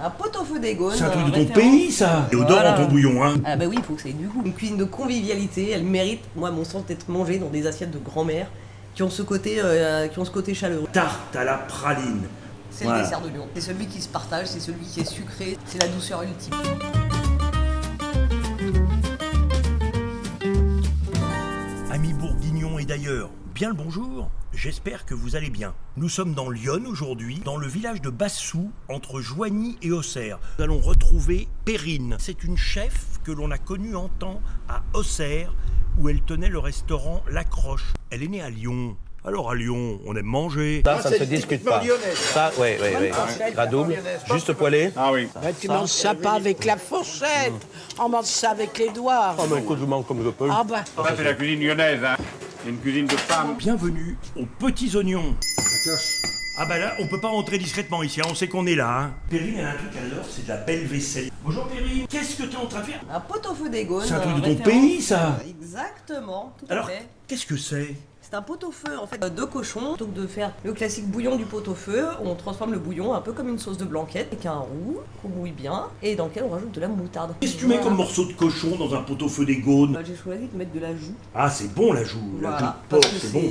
Un pot-au-feu des Gaunes. C'est un truc de ton pays, ça. Et odeur dans ton bouillon, hein. Ah bah oui, il faut que ça ait du goût. Une cuisine de convivialité, elle mérite, moi, mon sens, d'être mangée dans des assiettes de grand-mère qui ont ce côté chaleureux. Tarte à la praline. C'est le dessert de Lyon. C'est celui qui se partage, c'est celui qui est sucré, c'est la douceur ultime. Amis bourguignons et d'ailleurs, bien le bonjour, j'espère que vous allez bien. Nous sommes dans Lyon aujourd'hui, dans le village de Bassou, entre Joigny et Auxerre. Nous allons retrouver Perrine. C'est une chef que l'on a connue en temps à Auxerre, où elle tenait le restaurant La Croche. Elle est née à Lyon. Alors à Lyon, on aime manger. Ça ne se discute pas. Ça, oui. La double, juste poêlée. Ah oui. Ben, tu manges ça pas avec la fourchette, on mange ça avec les doigts. Oh, mais écoute, je mange comme je peux. Ah bah. Ça, c'est la cuisine lyonnaise, hein. Une cuisine de femme. Bienvenue aux petits oignons. Ah bah là, on peut pas rentrer discrètement ici, hein, on sait qu'on est là. Hein. Perrine, elle a un truc à l'heure, c'est de la belle vaisselle. Bonjour Perrine, qu'est-ce que tu es en train de faire? Un pot-au-feu des Gaunes. C'est un truc de ton référence- pays, ça. Exactement, tout à Alors, fait. qu'est-ce que c'est? C'est un pot-au-feu en fait de cochon. Plutôt que de faire le classique bouillon du pot-au-feu, on transforme le bouillon un peu comme une sauce de blanquette avec un roux qu'on bouille bien et dans lequel on rajoute de la moutarde. Qu'est-ce que tu mets comme morceau de cochon dans un pot-au-feu des Gaunes? J'ai choisi de mettre de la joue. Ah, c'est bon la joue, la joue Voilà, de porc, c'est bon.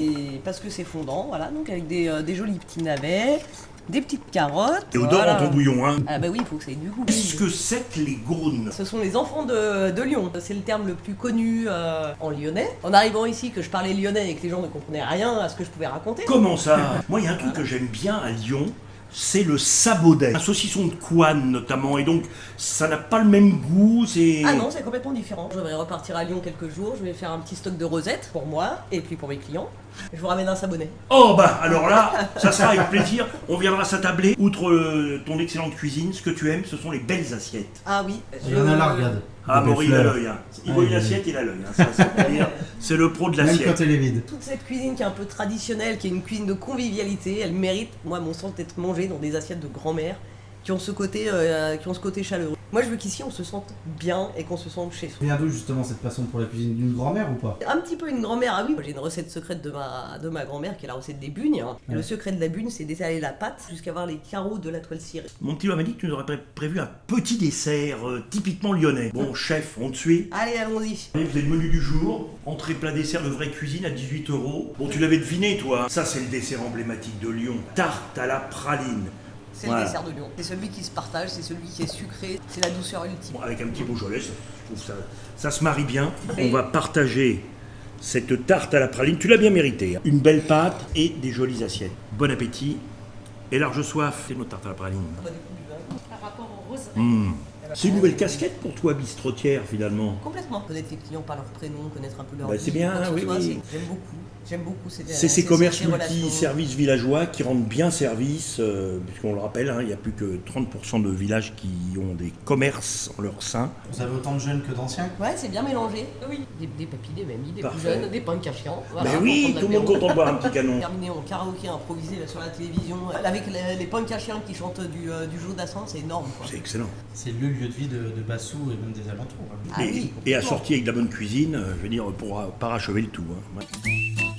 parce que c'est fondant, voilà, donc avec des jolis petits navets, des petites carottes. Et odeur voilà. dans ton bouillon, hein. Ah bah oui, il faut que ça ait du goût. Qu'est-ce que c'est que les Gaunes? Ce sont les enfants de Lyon. C'est le terme le plus connu en lyonnais. En arrivant ici, que je parlais lyonnais et que les gens ne comprenaient rien à ce que je pouvais raconter. Comment ça? Moi, il y a un truc que j'aime bien à Lyon, c'est le sabaudet. Un saucisson de couenne notamment, et donc ça n'a pas le même goût, c'est... Ah non, c'est complètement différent. Je vais repartir à Lyon quelques jours, je vais faire un petit stock de rosettes pour moi et puis pour mes clients. Je vous ramène un sabonnet. Oh bah alors là, ça sera avec plaisir, on viendra s'attabler. Outre ton excellente cuisine, ce que tu aimes, ce sont les belles assiettes. Ah oui. Il y en a là, regarde. Ah, Des Maury, il a fleurs. l'œil. Hein. Il voit une assiette, il a l'œil. Hein. Ça, c'est-à-dire, c'est le pro de Même l'assiette. quand elle est vide. Toute cette cuisine qui est un peu traditionnelle, qui est une cuisine de convivialité, elle mérite, moi, à mon sens, d'être mangée dans des assiettes de grand-mère qui ont ce côté chaleureux. Moi, je veux qu'ici, on se sente bien et qu'on se sente chez soi. Vient d'où justement cette passion pour la cuisine? D'une grand-mère ou pas? Un petit peu une grand-mère, ah oui, j'ai une recette secrète de ma grand-mère qui est la recette des bugnes. Ouais. Le secret de la bugne, c'est d'étaler la pâte jusqu'à avoir les carreaux de la toile cirée. Mon petit doigt m'a dit que tu nous aurais prévu un petit dessert typiquement lyonnais. Bon, chef, on te suit. Allez, allons-y. Vous avez le menu du jour, entrée, plat, dessert de vraie cuisine à 18 €. Bon, tu l'avais deviné, toi. Ça, c'est le dessert emblématique de Lyon. Tarte à la praline. C'est Voilà. le dessert de Lyon. C'est celui qui se partage, c'est celui qui est sucré, c'est la douceur ultime. Bon, avec un petit Beaujolais, je trouve ça se marie bien. Oui. On va partager cette tarte à la praline. Tu l'as bien mérité. Hein. Une belle pâte et des jolies assiettes. Bon appétit et large soif. C'est notre tarte à la praline. Par rapport aux roseries. C'est une nouvelle casquette pour toi, bistrotière, finalement. Complètement. Connaître les clients par leur prénom, connaître un peu leur Bah, vie, c'est bien, quoi que ce oui, soit, oui. J'aime beaucoup. J'aime beaucoup C'est ces commerces relations. multi-services villageois qui rendent bien service, puisqu'on le rappelle, hein, il n'y a plus que 30% de villages qui ont des commerces en leur sein. Vous avez autant de jeunes que d'anciens? Ouais, c'est bien mélangé. Oui. Des papis, des mamies, des plus Parfait. jeunes, des punks à chiants. Voilà, Ben pour oui, prendre tout le monde l'apéro. content de boire un petit canon. Terminé en karaoké improvisé là, sur la télévision, avec les punks à chiens qui chantent du Joe Dassin, c'est énorme quoi. C'est excellent. C'est le lieu de vie de Bassou et même des alentours. Hein. Ah et, oui, et complètement. assorti avec de la bonne cuisine, je veux dire, pour parachever le tout. Hein. Ouais.